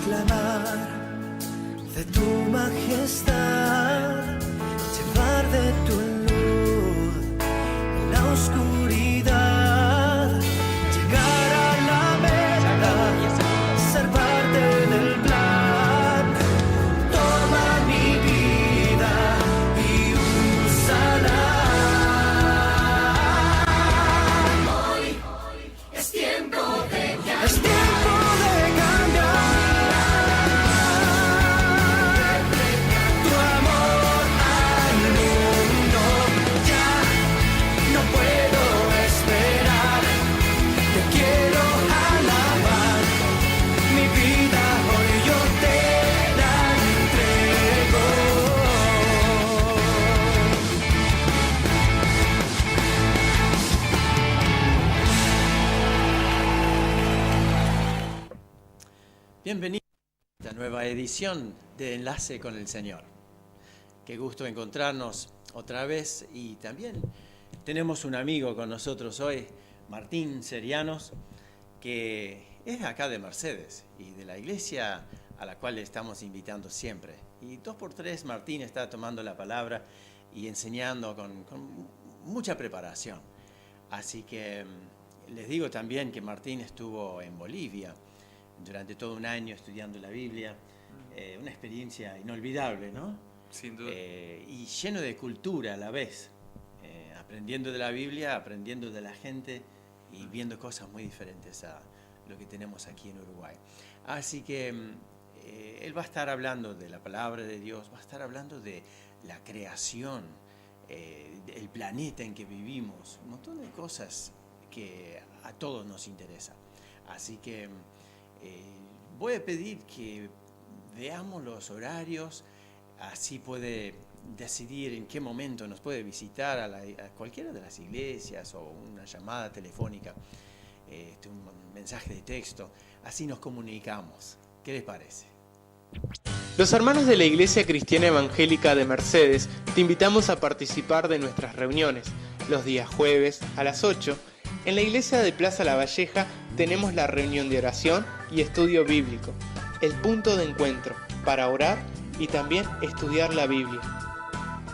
proclamar de tu majestad, llevar de tu luz en la oscuridad, llegar a la meta, ser parte del plan. Toma mi vida y úsala. Hoy es tiempo de cambiar. Es tiempo de cambiar. Tu amor al mundo. Ya no puedo esperar. Te quiero alabar. Mi vida hoy yo te la entrego. Bienvenidos a esta nueva edición de Enlace con el Señor. Qué gusto encontrarnos otra vez y también tenemos un amigo con nosotros hoy, Martín Serianos, que es acá de Mercedes y de la iglesia a la cual le estamos invitando siempre. Y 2x3 Martín está tomando la palabra y enseñando con mucha preparación. Así que les digo también que Martín estuvo en Bolivia durante todo un año estudiando la Biblia, una experiencia inolvidable, ¿no? Sin duda. Y lleno de cultura a la vez, aprendiendo de la Biblia, aprendiendo de la gente y viendo cosas muy diferentes a lo que tenemos aquí en Uruguay. Así que él va a estar hablando de la palabra de Dios, va a estar hablando de la creación, el planeta en que vivimos, un montón de cosas que a todos nos interesa. Así que voy a pedir que veamos los horarios, así puede decidir en qué momento nos puede visitar a cualquiera de las iglesias o una llamada telefónica, un mensaje de texto, así nos comunicamos. ¿Qué les parece? Los hermanos de la Iglesia Cristiana Evangélica de Mercedes te invitamos a participar de nuestras reuniones los días jueves a las 8. En la iglesia de Plaza La Valleja tenemos la reunión de oración y estudio bíblico, el punto de encuentro para orar y también estudiar la Biblia.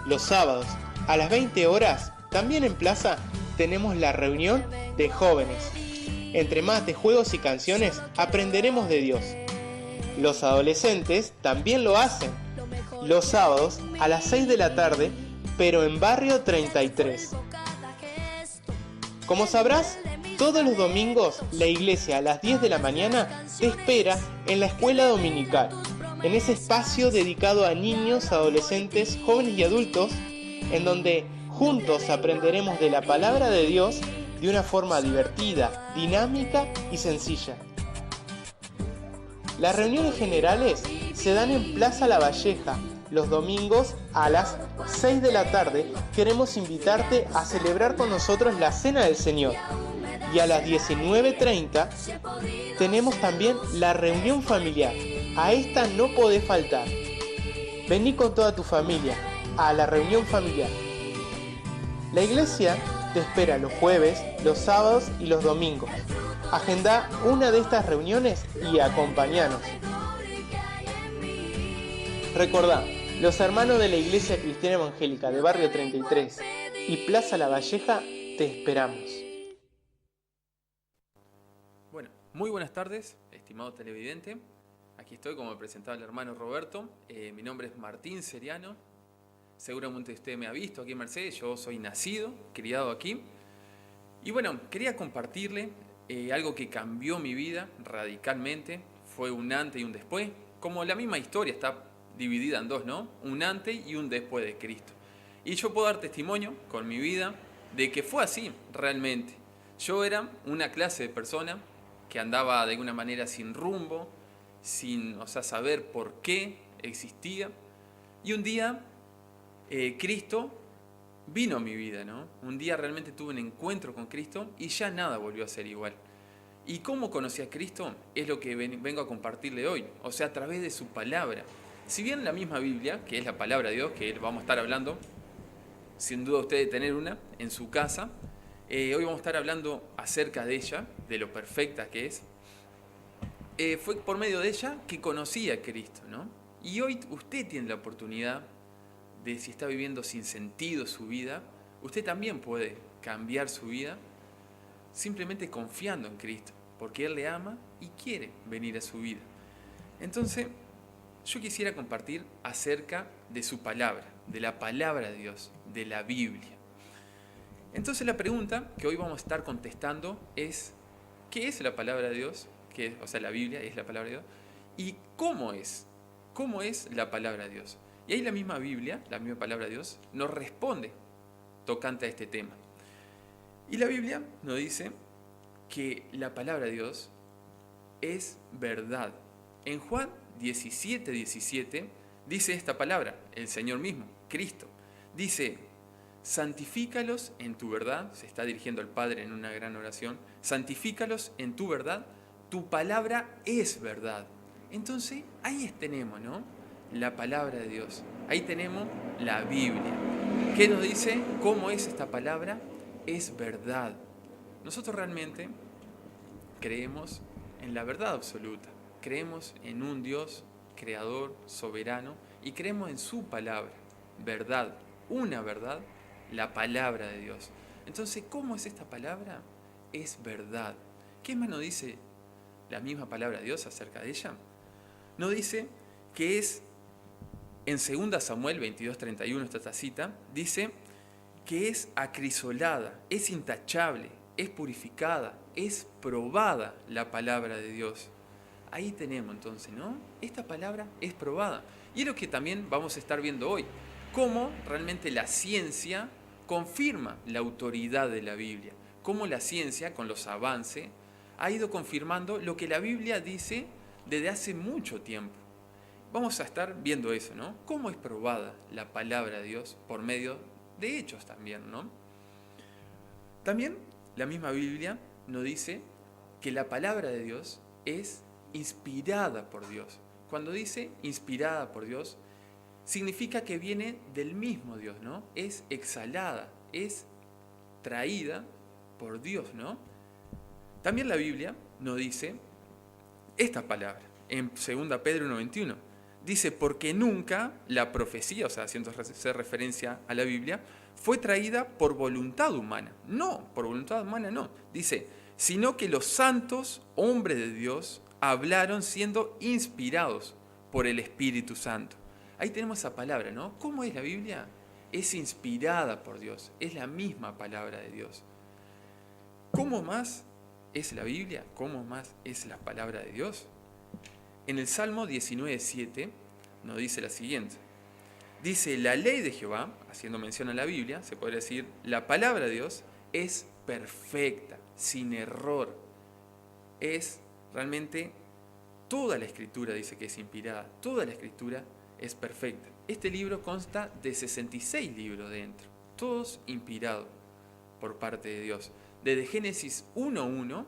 Los sábados a las 20 horas, también en Plaza, tenemos la reunión de jóvenes. Entre mate, juegos y canciones aprenderemos de Dios. Los adolescentes también lo hacen. Los sábados a las 6 de la tarde, pero en Barrio 33. Como sabrás, todos los domingos la iglesia a las 10 de la mañana te espera en la escuela dominical, en ese espacio dedicado a niños, adolescentes, jóvenes y adultos, en donde juntos aprenderemos de la palabra de Dios de una forma divertida, dinámica y sencilla. Las reuniones generales se dan en Plaza La Valleja. Los domingos a las 6 de la tarde queremos invitarte a celebrar con nosotros la Cena del Señor. Y a las 19:30 tenemos también la reunión familiar. A esta no podés faltar. Vení con toda tu familia a la reunión familiar. La iglesia te espera los jueves, los sábados y los domingos. Agenda una de estas reuniones y acompáñanos. Recordá, los hermanos de la Iglesia Cristiana Evangélica de Barrio 33 y Plaza La Valleja te esperamos. Bueno, muy buenas tardes, estimado televidente. Aquí estoy, como me presentaba el hermano Roberto. Mi nombre es Martín Seriano. Seguramente usted me ha visto aquí en Mercedes. Yo soy nacido, criado aquí. Y bueno, quería compartirle algo que cambió mi vida radicalmente. Fue un antes y un después. Como la misma historia está dividida en dos, ¿no? Un antes y un después de Cristo. Y yo puedo dar testimonio con mi vida de que fue así realmente. Yo era una clase de persona que andaba de alguna manera sin rumbo, sin saber por qué existía. Y un día Cristo vino a mi vida, ¿no? Un día realmente tuve un encuentro con Cristo y ya nada volvió a ser igual. ¿Y cómo conocí a Cristo? Es lo que vengo a compartirle hoy, o sea, a través de su palabra. Si bien la misma Biblia, que es la palabra de Dios, que vamos a estar hablando, sin duda usted de tener una en su casa, hoy vamos a estar hablando acerca de ella, de lo perfecta que es. fue por medio de ella que conocí a Cristo, ¿no? Y hoy usted tiene la oportunidad de, si está viviendo sin sentido su vida, usted también puede cambiar su vida simplemente confiando en Cristo, porque Él le ama y quiere venir a su vida. Entonces, yo quisiera compartir acerca de su palabra, de la palabra de Dios, de la Biblia. Entonces la pregunta que hoy vamos a estar contestando es, ¿qué es la palabra de Dios? O sea, la Biblia es la palabra de Dios. ¿Y cómo es? ¿Cómo es la palabra de Dios? Y ahí la misma Biblia, la misma palabra de Dios, nos responde tocante a este tema. Y la Biblia nos dice que la palabra de Dios es verdad. En Juan 17:17 dice esta palabra, el Señor mismo, Cristo. Dice, santifícalos en tu verdad, se está dirigiendo al Padre en una gran oración, santifícalos en tu verdad, tu palabra es verdad. Entonces, ahí tenemos, ¿no? La palabra de Dios. Ahí tenemos la Biblia. ¿Qué nos dice? ¿Cómo es esta palabra? Es verdad. Nosotros realmente creemos en la verdad absoluta. Creemos en un Dios creador, soberano, y creemos en su palabra, verdad, una verdad, la palabra de Dios. Entonces, ¿cómo es esta palabra? Es verdad. ¿Qué más nos dice la misma palabra de Dios acerca de ella? Nos dice que es, en 2 Samuel 22:31, esta cita, dice que es acrisolada, es intachable, es purificada, es probada la palabra de Dios. Ahí tenemos entonces, ¿no? Esta palabra es probada. Y es lo que también vamos a estar viendo hoy. Cómo realmente la ciencia confirma la autoridad de la Biblia. Cómo la ciencia, con los avances, ha ido confirmando lo que la Biblia dice desde hace mucho tiempo. Vamos a estar viendo eso, ¿no? Cómo es probada la palabra de Dios por medio de hechos también, ¿no? También la misma Biblia nos dice que la palabra de Dios es inspirada por Dios. Cuando dice inspirada por Dios, significa que viene del mismo Dios, ¿no? Es exhalada, es traída por Dios, ¿no? También la Biblia nos dice esta palabra, en 2 Pedro 1:21. Dice, porque nunca la profecía, o sea, haciendo referencia a la Biblia, fue traída por voluntad humana. No, por voluntad humana no. Dice, sino que los santos hombres de Dios hablaron siendo inspirados por el Espíritu Santo. Ahí tenemos esa palabra, ¿no? ¿Cómo es la Biblia? Es inspirada por Dios, es la misma palabra de Dios. ¿Cómo más es la Biblia? ¿Cómo más es la palabra de Dios? En el Salmo 19:7 nos dice la siguiente. Dice, la ley de Jehová, haciendo mención a la Biblia, se podría decir, la palabra de Dios es perfecta, sin error. Es realmente toda la Escritura, dice que es inspirada, toda la Escritura es perfecta. Este libro consta de 66 libros dentro, todos inspirados por parte de Dios. Desde Génesis 1:1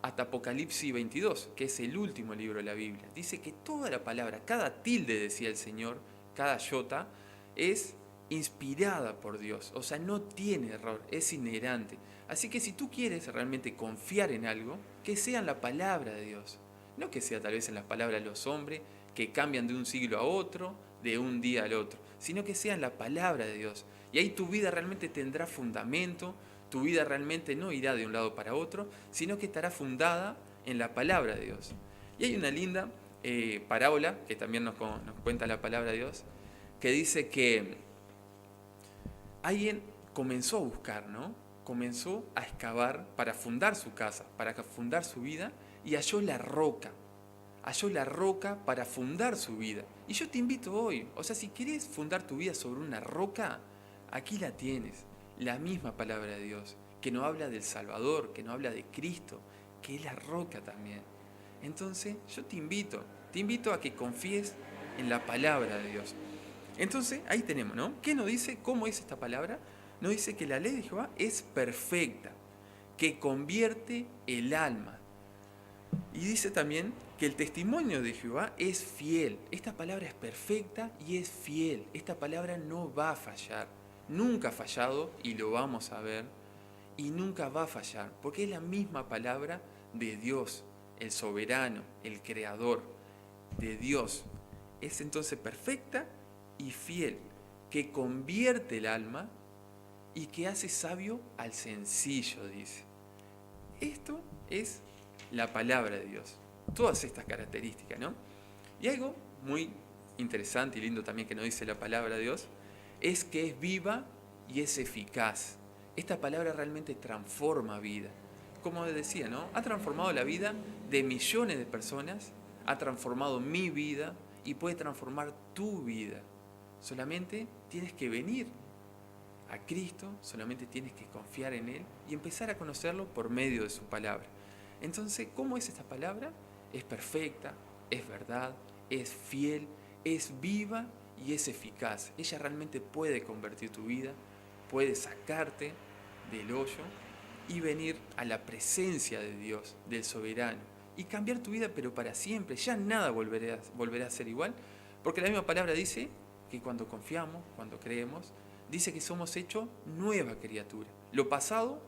hasta Apocalipsis 22, que es el último libro de la Biblia. Dice que toda la palabra, cada tilde, decía el Señor, cada iota, es inspirada por Dios. O sea, no tiene error, es inherente. Así que si tú quieres realmente confiar en algo, que sea en la palabra de Dios. No que sea tal vez en las palabras de los hombres, que cambian de un siglo a otro, de un día al otro, sino que sea en la palabra de Dios. Y ahí tu vida realmente tendrá fundamento, tu vida realmente no irá de un lado para otro, sino que estará fundada en la palabra de Dios. Y hay una linda parábola, que también nos cuenta la palabra de Dios, que dice que alguien comenzó a buscar, ¿no? Comenzó a excavar para fundar su casa, para fundar su vida, y halló la roca para fundar su vida. Y yo te invito hoy, o sea, si quieres fundar tu vida sobre una roca, aquí la tienes. La misma palabra de Dios, que nos habla del Salvador, que nos habla de Cristo, que es la roca también. Entonces, yo te invito a que confíes en la palabra de Dios. Entonces, ahí tenemos, ¿no? ¿Qué nos dice? ¿Cómo es esta palabra? Nos dice que la ley de Jehová es perfecta, que convierte el alma. Y dice también que el testimonio de Jehová es fiel. Esta palabra es perfecta y es fiel. Esta palabra no va a fallar. Nunca ha fallado y lo vamos a ver. Y nunca va a fallar, porque es la misma palabra de Dios. el soberano, el creador de Dios, es entonces perfecta y fiel, que convierte el alma y que hace sabio al sencillo, dice. Esto es la palabra de Dios, todas estas características, ¿no? Y algo muy interesante y lindo también que nos dice la palabra de Dios, es que es viva y es eficaz. Esta palabra realmente transforma vida. Como decía, ¿no? Ha transformado la vida de millones de personas, ha transformado mi vida y puede transformar tu vida. Solamente tienes que venir a Cristo, solamente tienes que confiar en Él y empezar a conocerlo por medio de su palabra. Entonces, ¿cómo es esta palabra? Es perfecta, es verdad, es fiel, es viva y es eficaz. Ella realmente puede convertir tu vida, puede sacarte del hoyo y venir a la presencia de Dios, del soberano, y cambiar tu vida, pero para siempre. Ya nada volverá a ser igual, porque la misma palabra dice que cuando confiamos, cuando creemos, dice que somos hechos nueva criatura. Lo pasado,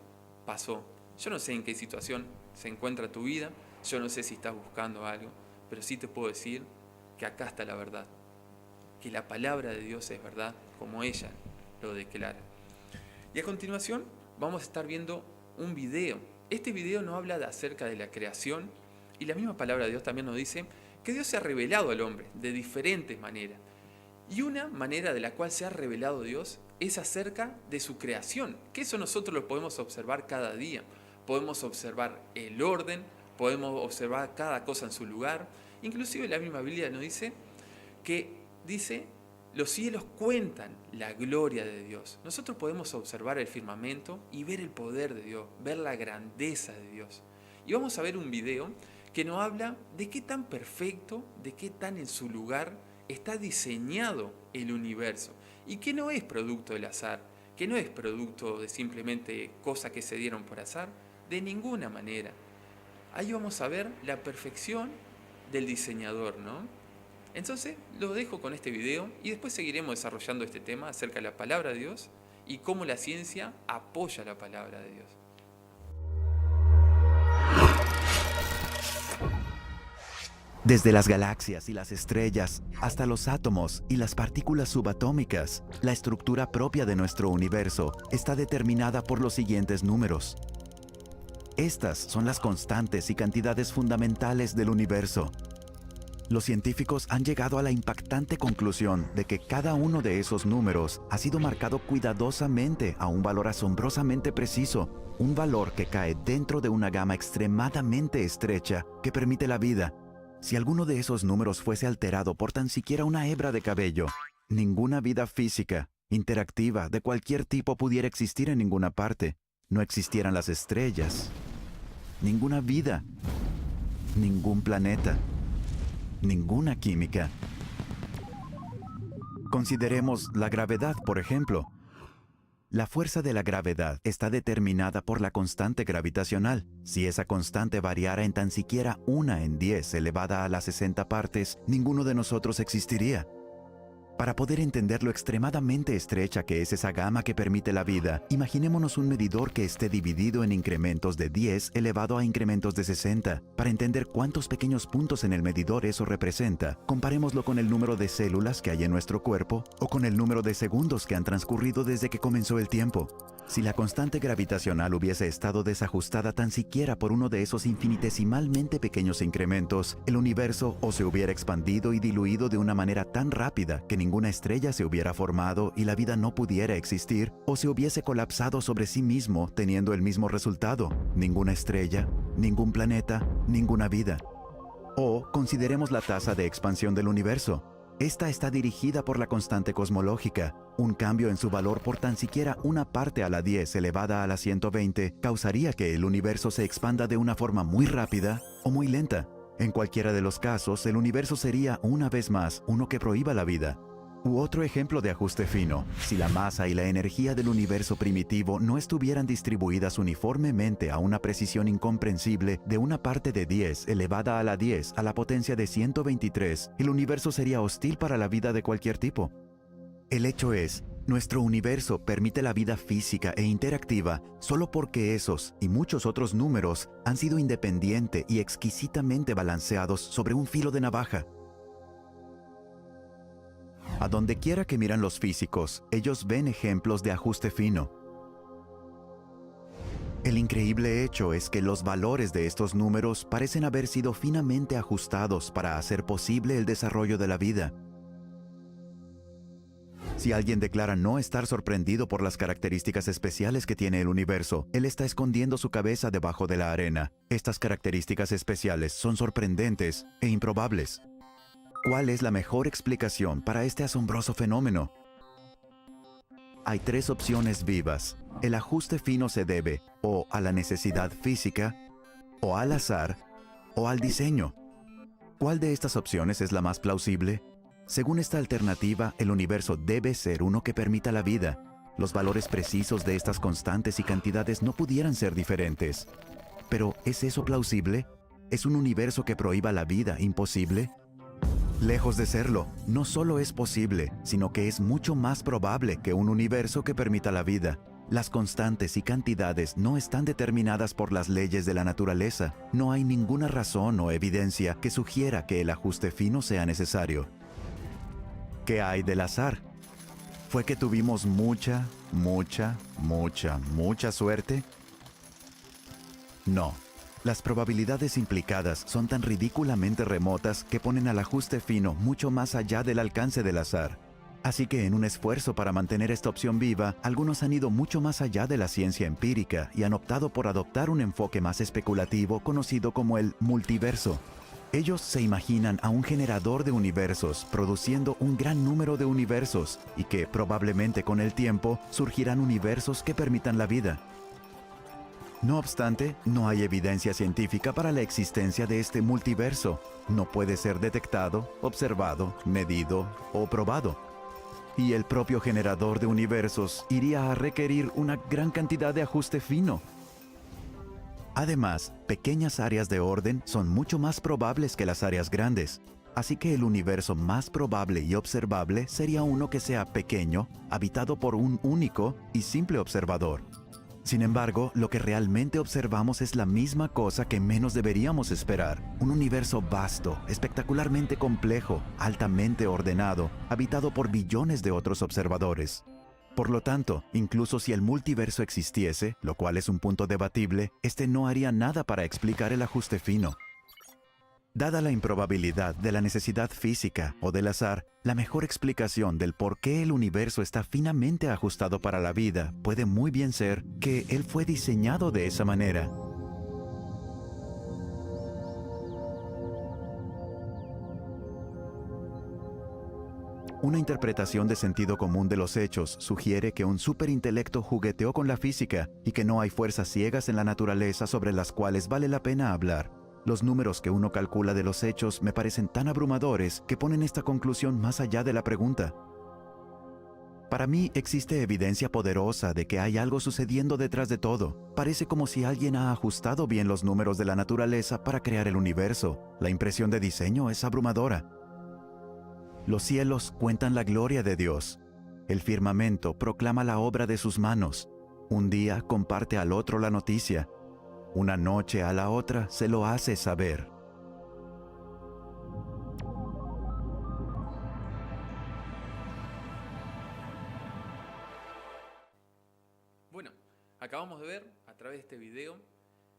pasó. Yo no sé en qué situación se encuentra tu vida, yo no sé si estás buscando algo, pero sí te puedo decir que acá está la verdad, que la palabra de Dios es verdad, como ella lo declara. Y a continuación vamos a estar viendo un video. Este video nos habla acerca de la creación y la misma palabra de Dios también nos dice que Dios se ha revelado al hombre de diferentes maneras. Y una manera de la cual se ha revelado Dios es acerca de su creación, que eso nosotros lo podemos observar cada día. Podemos observar el orden, podemos observar cada cosa en su lugar. Inclusive la misma Biblia nos dice que los cielos cuentan la gloria de Dios. Nosotros podemos observar el firmamento y ver el poder de Dios, ver la grandeza de Dios. Y vamos a ver un video que nos habla de qué tan perfecto, de qué tan en su lugar está diseñado el universo. Y que no es producto del azar, que no es producto de simplemente cosas que se dieron por azar, de ninguna manera. Ahí vamos a ver la perfección del diseñador, ¿no? Entonces, lo dejo con este video y después seguiremos desarrollando este tema acerca de la palabra de Dios y cómo la ciencia apoya la palabra de Dios. Desde las galaxias y las estrellas hasta los átomos y las partículas subatómicas, la estructura propia de nuestro universo está determinada por los siguientes números. Estas son las constantes y cantidades fundamentales del universo. Los científicos han llegado a la impactante conclusión de que cada uno de esos números ha sido marcado cuidadosamente a un valor asombrosamente preciso, un valor que cae dentro de una gama extremadamente estrecha que permite la vida. Si alguno de esos números fuese alterado por tan siquiera una hebra de cabello, ninguna vida física, interactiva, de cualquier tipo pudiera existir en ninguna parte. No existieran las estrellas, ninguna vida, ningún planeta, ninguna química. Consideremos la gravedad, por ejemplo. La fuerza de la gravedad está determinada por la constante gravitacional. Si esa constante variara en tan siquiera 1 en 10 elevada a las 60 partes, ninguno de nosotros existiría. Para poder entender lo extremadamente estrecha que es esa gama que permite la vida, imaginémonos un medidor que esté dividido en incrementos de 10 elevado a incrementos de 60. Para entender cuántos pequeños puntos en el medidor eso representa, comparémoslo con el número de células que hay en nuestro cuerpo o con el número de segundos que han transcurrido desde que comenzó el tiempo. Si la constante gravitacional hubiese estado desajustada tan siquiera por uno de esos infinitesimalmente pequeños incrementos, el universo o se hubiera expandido y diluido de una manera tan rápida que ninguna estrella se hubiera formado y la vida no pudiera existir, o se hubiese colapsado sobre sí mismo teniendo el mismo resultado: ninguna estrella, ningún planeta, ninguna vida. O consideremos la tasa de expansión del universo. Esta está dirigida por la constante cosmológica. Un cambio en su valor por tan siquiera una parte a la 10 elevada a la 120 causaría que el universo se expanda de una forma muy rápida o muy lenta. En cualquiera de los casos, el universo sería, una vez más, uno que prohíba la vida. U otro ejemplo de ajuste fino: si la masa y la energía del universo primitivo no estuvieran distribuidas uniformemente a una precisión incomprensible de una parte de 10 elevada a la 10 a la potencia de 123, el universo sería hostil para la vida de cualquier tipo. El hecho es Nuestro universo permite la vida física e interactiva solo porque esos y muchos otros números han sido independiente y exquisitamente balanceados sobre un filo de navaja. A donde quiera que miran los físicos, ellos ven ejemplos de ajuste fino. El increíble hecho es que los valores de estos números parecen haber sido finamente ajustados para hacer posible el desarrollo de la vida. Si alguien declara no estar sorprendido por las características especiales que tiene el universo, él está escondiendo su cabeza debajo de la arena. Estas características especiales son sorprendentes e improbables. ¿Cuál es la mejor explicación para este asombroso fenómeno? Hay tres opciones vivas. El ajuste fino se debe o a la necesidad física, o al azar, o al diseño. ¿Cuál de estas opciones es la más plausible? Según esta alternativa, el universo debe ser uno que permita la vida. Los valores precisos de estas constantes y cantidades no pudieran ser diferentes. Pero, ¿es eso plausible? ¿Es un universo que prohíba la vida imposible? Lejos de serlo, no solo es posible, sino que es mucho más probable que un universo que permita la vida. Las constantes y cantidades no están determinadas por las leyes de la naturaleza. No hay ninguna razón o evidencia que sugiera que el ajuste fino sea necesario. ¿Qué hay del azar? ¿Fue que tuvimos mucha suerte? No. Las probabilidades implicadas son tan ridículamente remotas que ponen al ajuste fino mucho más allá del alcance del azar. Así que en un esfuerzo para mantener esta opción viva, algunos han ido mucho más allá de la ciencia empírica y han optado por adoptar un enfoque más especulativo conocido como el multiverso. Ellos se imaginan a un generador de universos produciendo un gran número de universos y que probablemente con el tiempo surgirán universos que permitan la vida. No obstante, no hay evidencia científica para la existencia de este multiverso. No puede ser detectado, observado, medido o probado. Y el propio generador de universos iría a requerir una gran cantidad de ajuste fino. Además, pequeñas áreas de orden son mucho más probables que las áreas grandes. Así que el universo más probable y observable sería uno que sea pequeño, habitado por un único y simple observador. Sin embargo, lo que realmente observamos es la misma cosa que menos deberíamos esperar. Un universo vasto, espectacularmente complejo, altamente ordenado, habitado por billones de otros observadores. Por lo tanto, incluso si el multiverso existiese, lo cual es un punto debatible, este no haría nada para explicar el ajuste fino. Dada la improbabilidad de la necesidad física o del azar, la mejor explicación del por qué el universo está finamente ajustado para la vida puede muy bien ser que él fue diseñado de esa manera. Una interpretación de sentido común de los hechos sugiere que un superintelecto jugueteó con la física y que no hay fuerzas ciegas en la naturaleza sobre las cuales vale la pena hablar. Los números que uno calcula de los hechos me parecen tan abrumadores que ponen esta conclusión más allá de la pregunta. Para mí existe evidencia poderosa de que hay algo sucediendo detrás de todo. Parece como si alguien ha ajustado bien los números de la naturaleza para crear el universo. La impresión de diseño es abrumadora. Los cielos cuentan la gloria de Dios. El firmamento proclama la obra de sus manos. Un día comparte al otro la noticia. Una noche a la otra se lo hace saber. Bueno, acabamos de ver a través de este video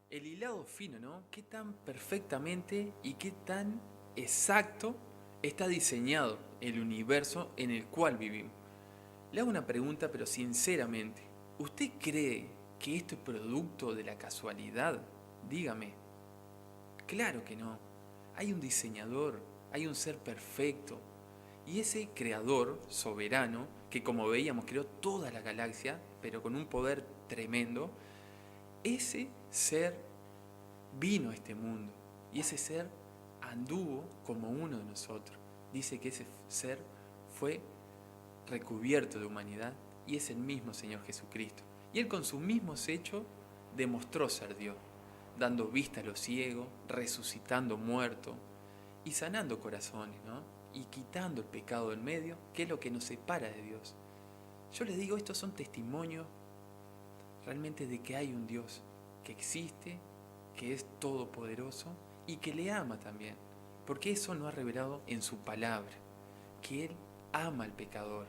el hilado fino, ¿no? Qué tan perfectamente y qué tan exacto está diseñado el universo en el cual vivimos. Le hago una pregunta, pero sinceramente, ¿usted cree que esto es producto de la casualidad? Dígame. Claro que no. Hay un diseñador, hay un ser perfecto. Y ese creador soberano, que como veíamos creó toda la galaxia, pero con un poder tremendo, ese ser vino a este mundo. Y ese ser anduvo como uno de nosotros. Dice que ese ser fue recubierto de humanidad y es el mismo Señor Jesucristo. Y Él con sus mismos hechos demostró ser Dios, dando vista a los ciegos, resucitando muertos y sanando corazones, ¿no? Y quitando el pecado del medio, que es lo que nos separa de Dios. Yo les digo, estos son testimonios realmente de que hay un Dios que existe, que es todopoderoso y que le ama también. Porque eso nos ha revelado en su palabra, que Él ama al pecador,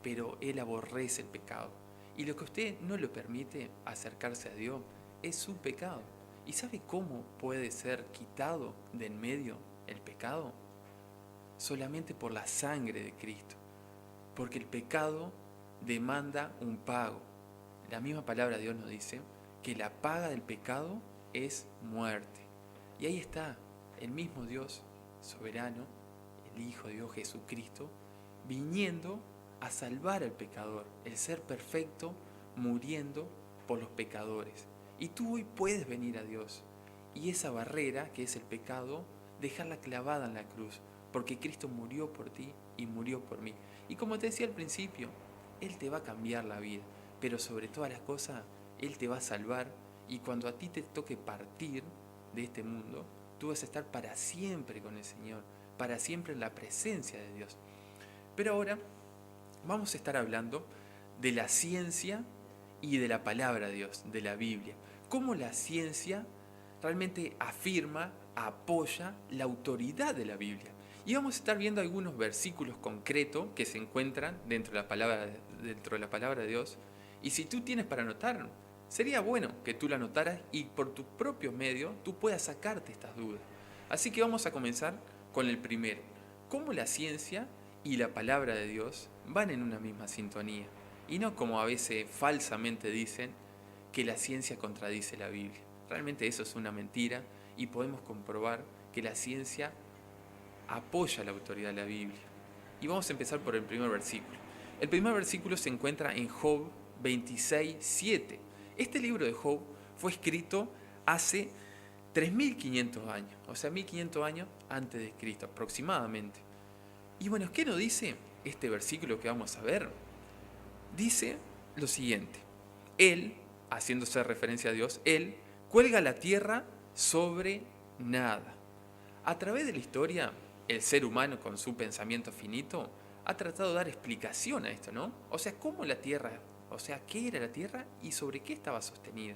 pero Él aborrece el pecado. Y lo que a usted no le permite acercarse a Dios es su pecado. ¿Y sabe cómo puede ser quitado de en medio el pecado? Solamente por la sangre de Cristo. Porque el pecado demanda un pago. La misma palabra de Dios nos dice que la paga del pecado es muerte. Y ahí está el mismo Dios soberano, el Hijo de Dios Jesucristo, viniendo a salvar al pecador, el ser perfecto muriendo por los pecadores. Y tú hoy puedes venir a Dios y esa barrera que es el pecado, dejarla clavada en la cruz, porque Cristo murió por ti y murió por mí. Y como te decía al principio, Él te va a cambiar la vida, pero sobre todas las cosas, Él te va a salvar, y cuando a ti te toque partir de este mundo, tú vas a estar para siempre con el Señor, para siempre en la presencia de Dios. Pero ahora vamos a estar hablando de la ciencia y de la palabra de Dios, de la Biblia. Cómo la ciencia realmente afirma, apoya la autoridad de la Biblia. Y vamos a estar viendo algunos versículos concretos que se encuentran dentro de la palabra de Dios. Y si tú tienes para anotar, sería bueno que tú lo anotaras y por tus propios medios tú puedas sacarte estas dudas. Así que vamos a comenzar con el primero. Cómo la ciencia y la palabra de Dios van en una misma sintonía. Y no como a veces falsamente dicen que la ciencia contradice la Biblia. Realmente eso es una mentira y podemos comprobar que la ciencia apoya la autoridad de la Biblia. Y vamos a empezar por el primer versículo. El primer versículo se encuentra en Job 26:7. Este libro de Job fue escrito hace 3.500 años, o sea, 1.500 años antes de Cristo aproximadamente. Y bueno, ¿qué nos dice este versículo que vamos a ver? Dice lo siguiente: Él, haciéndose referencia a Dios, Él cuelga la tierra sobre nada. A través de la historia, el ser humano con su pensamiento finito ha tratado de dar explicación a esto, ¿no? O sea, ¿cómo la tierra? O sea, ¿qué era la tierra y sobre qué estaba sostenida?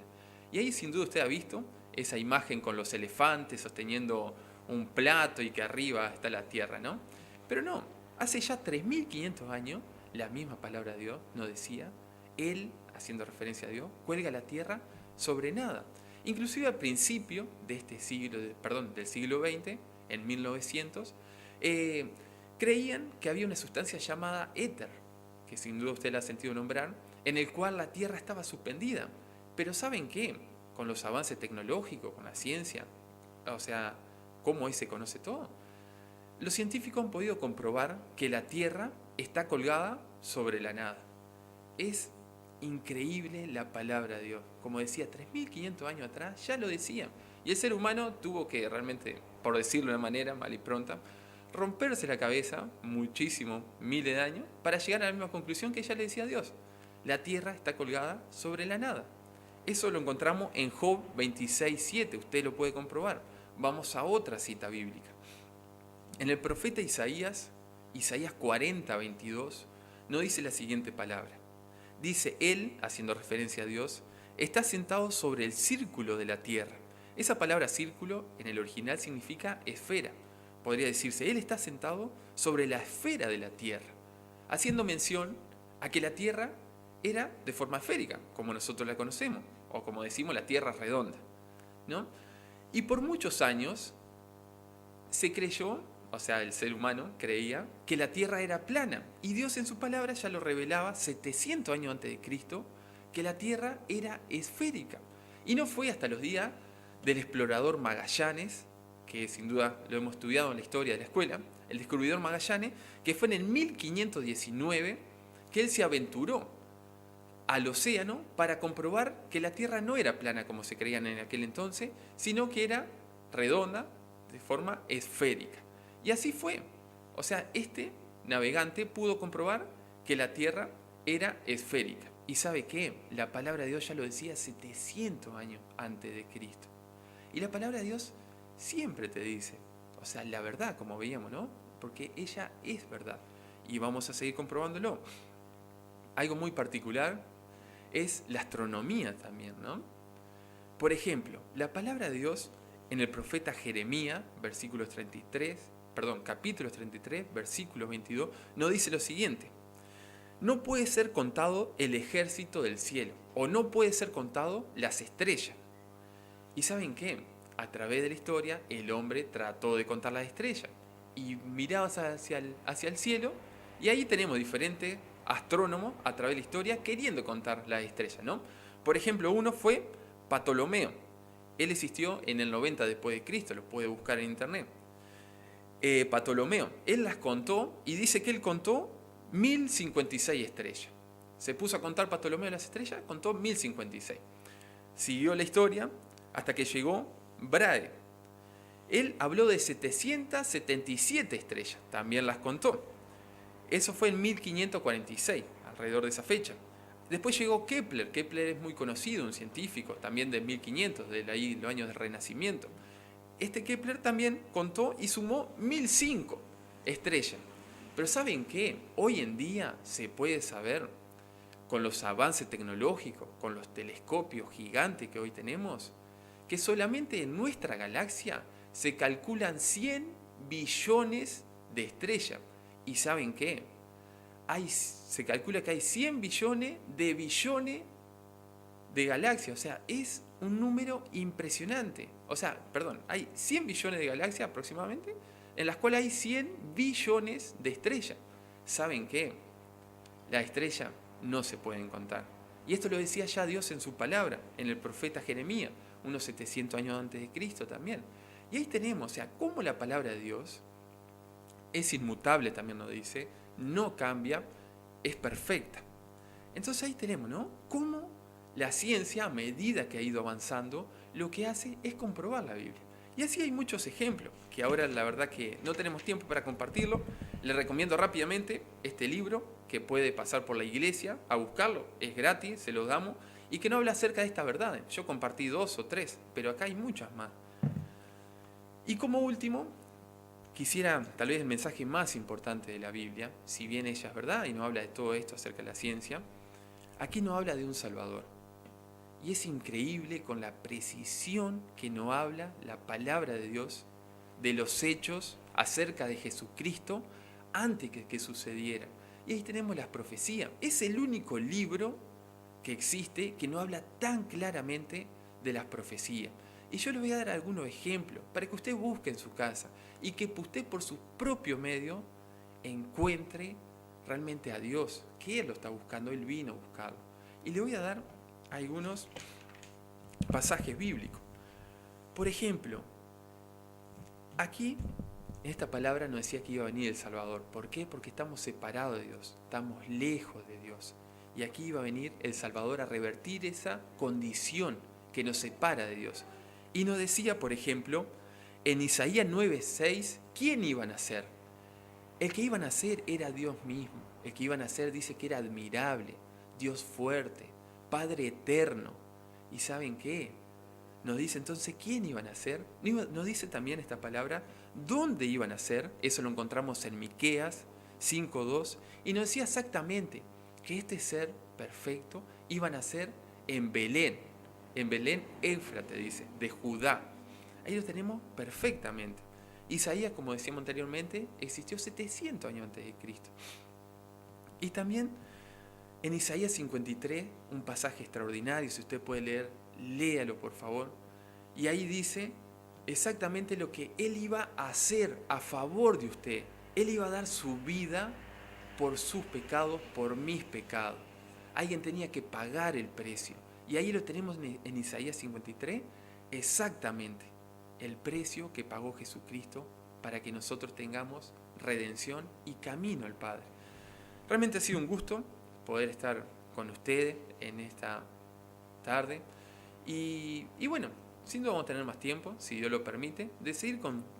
Y ahí sin duda usted ha visto esa imagen con los elefantes sosteniendo un plato y que arriba está la tierra, ¿no? Pero no, hace ya 3.500 años, la misma palabra de Dios nos decía, Él, haciendo referencia a Dios, cuelga la tierra sobre nada. Inclusive al principio de este siglo, del siglo XX, en 1900, creían que había una sustancia llamada éter, que sin duda usted la ha sentido nombrar, en el cual la Tierra estaba suspendida. Pero ¿saben qué? Con los avances tecnológicos, con la ciencia, o sea, ¿cómo hoy se conoce todo? Los científicos han podido comprobar que la Tierra está colgada sobre la nada. Es increíble la palabra de Dios. Como decía, 3.500 años atrás ya lo decía. Y el ser humano tuvo que realmente, por decirlo de una manera mal y pronta, romperse la cabeza muchísimo, miles de años, para llegar a la misma conclusión que ya le decía Dios. La tierra está colgada sobre la nada. Eso lo encontramos en Job 26:7, usted lo puede comprobar. Vamos a otra cita bíblica. En el profeta Isaías 40:22, nos dice la siguiente palabra. Dice, Él, haciendo referencia a Dios, está sentado sobre el círculo de la tierra. Esa palabra círculo en el original significa esfera. Podría decirse, Él está sentado sobre la esfera de la tierra, haciendo mención a que la tierra era de forma esférica, como nosotros la conocemos, o como decimos, la tierra redonda, ¿no? Y por muchos años se creyó, o sea, el ser humano creía que la tierra era plana, y Dios en su palabra ya lo revelaba 700 años antes de Cristo, que la tierra era esférica. Y no fue hasta los días del explorador Magallanes, que sin duda lo hemos estudiado en la historia de la escuela, el descubridor Magallanes, que fue en el 1519 que él se aventuró al océano para comprobar que la Tierra no era plana como se creían en aquel entonces, sino que era redonda de forma esférica. Y así fue. O sea, este navegante pudo comprobar que la Tierra era esférica. ¿Y sabe qué? La palabra de Dios ya lo decía 700 años antes de Cristo. Y la palabra de Dios siempre te dice, o sea, la verdad, como veíamos, ¿no? Porque ella es verdad. Y vamos a seguir comprobándolo. algo muy particular es la astronomía también, ¿no? Por ejemplo, la palabra de Dios en el profeta Jeremías, capítulo 33, versículo 22, nos dice lo siguiente: no puede ser contado el ejército del cielo, o no puede ser contado las estrellas. ¿Y saben qué? A través de la historia, el hombre trató de contar las estrellas y miraba hacia el cielo, y ahí tenemos diferentes astrónomos a través de la historia queriendo contar las estrellas, ¿no? Por ejemplo, uno fue Ptolomeo. Él existió en el 90 después de Cristo, lo puede buscar en internet. Ptolomeo, él las contó y dice que él contó 1056 estrellas. Se puso a contar Ptolomeo las estrellas, contó 1056. Siguió la historia hasta que llegó Brahe. Él habló de 777 estrellas, también las contó. Eso fue en 1546, alrededor de esa fecha. Después llegó Kepler. Kepler es muy conocido, un científico, también de 1500, de ahí los años del Renacimiento. Este Kepler también contó y sumó 1005 estrellas. Pero ¿saben qué? Hoy en día se puede saber, con los avances tecnológicos, con los telescopios gigantes que hoy tenemos, que solamente en nuestra galaxia se calculan 100 billones de estrellas. ¿Y saben qué? Se calcula que hay 100 billones de galaxias. O sea, es un número impresionante. O sea, perdón, hay 100 billones de galaxias aproximadamente, en las cuales hay 100 billones de estrellas. ¿Saben qué? Las estrellas no se pueden contar. Y esto lo decía ya Dios en su palabra, en el profeta Jeremías, unos 700 años antes de Cristo también. Y ahí tenemos, o sea, cómo la palabra de Dios es inmutable, también nos dice, no cambia, es perfecta. Entonces ahí tenemos, ¿no? Cómo la ciencia, a medida que ha ido avanzando, lo que hace es comprobar la Biblia. Y así hay muchos ejemplos, que ahora la verdad que no tenemos tiempo para compartirlo. Les recomiendo rápidamente este libro, que puede pasar por la iglesia a buscarlo, es gratis, se los damos, y que no habla acerca de estas verdades. Yo compartí 2 o 3, pero acá hay muchas más. Y como último, quisiera tal vez el mensaje más importante de la Biblia, si bien ella es verdad y no habla de todo esto acerca de la ciencia, aquí nos habla de un Salvador. Y es increíble con la precisión que nos habla la palabra de Dios de los hechos acerca de Jesucristo antes que sucediera. Y ahí tenemos las profecías. Es el único libro que existe que nos habla tan claramente de las profecías. Y yo les voy a dar algunos ejemplos para que usted busque en su casa y que usted por su propio medio encuentre realmente a Dios, que Él lo está buscando, Él vino a buscarlo. Y le voy a dar algunos pasajes bíblicos. Por ejemplo, aquí en esta palabra nos decía que iba a venir el Salvador. ¿Por qué? Porque estamos separados de Dios, estamos lejos de Dios. Y aquí iba a venir el Salvador a revertir esa condición que nos separa de Dios. Y nos decía, por ejemplo, en Isaías 9:6, ¿quién iba a nacer? El que iba a nacer era Dios mismo. El que iba a nacer dice que era admirable, Dios fuerte, Padre eterno. ¿Y saben qué? Nos dice entonces quién iba a nacer. Nos dice también esta palabra, dónde iba a nacer. Eso lo encontramos en Miqueas 5:2. Y nos decía exactamente que este ser perfecto iba a nacer en Belén. En Belén Éfrate, dice, de Judá. Ahí lo tenemos perfectamente. Isaías, como decíamos anteriormente, existió 700 años antes de Cristo. Y también en Isaías 53, un pasaje extraordinario, si usted puede leer, léalo por favor. Y ahí dice exactamente lo que Él iba a hacer a favor de usted. Él iba a dar su vida por sus pecados, por mis pecados. Alguien tenía que pagar el precio. Y ahí lo tenemos en Isaías 53, exactamente el precio que pagó Jesucristo para que nosotros tengamos redención y camino al Padre. Realmente ha sido un gusto poder estar con ustedes en esta tarde. Y bueno, sin duda vamos a tener más tiempo, si Dios lo permite, de seguir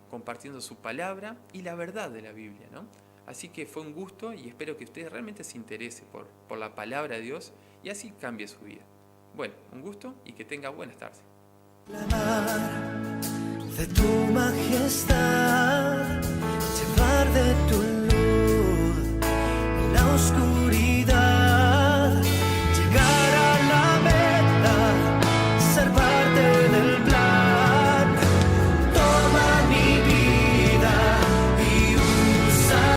compartiendo su palabra y la verdad de la Biblia, ¿no? Así que fue un gusto y espero que usted realmente se interese por la palabra de Dios y así cambie su vida. Bueno, un gusto y que tenga buenas tardes. De tu majestad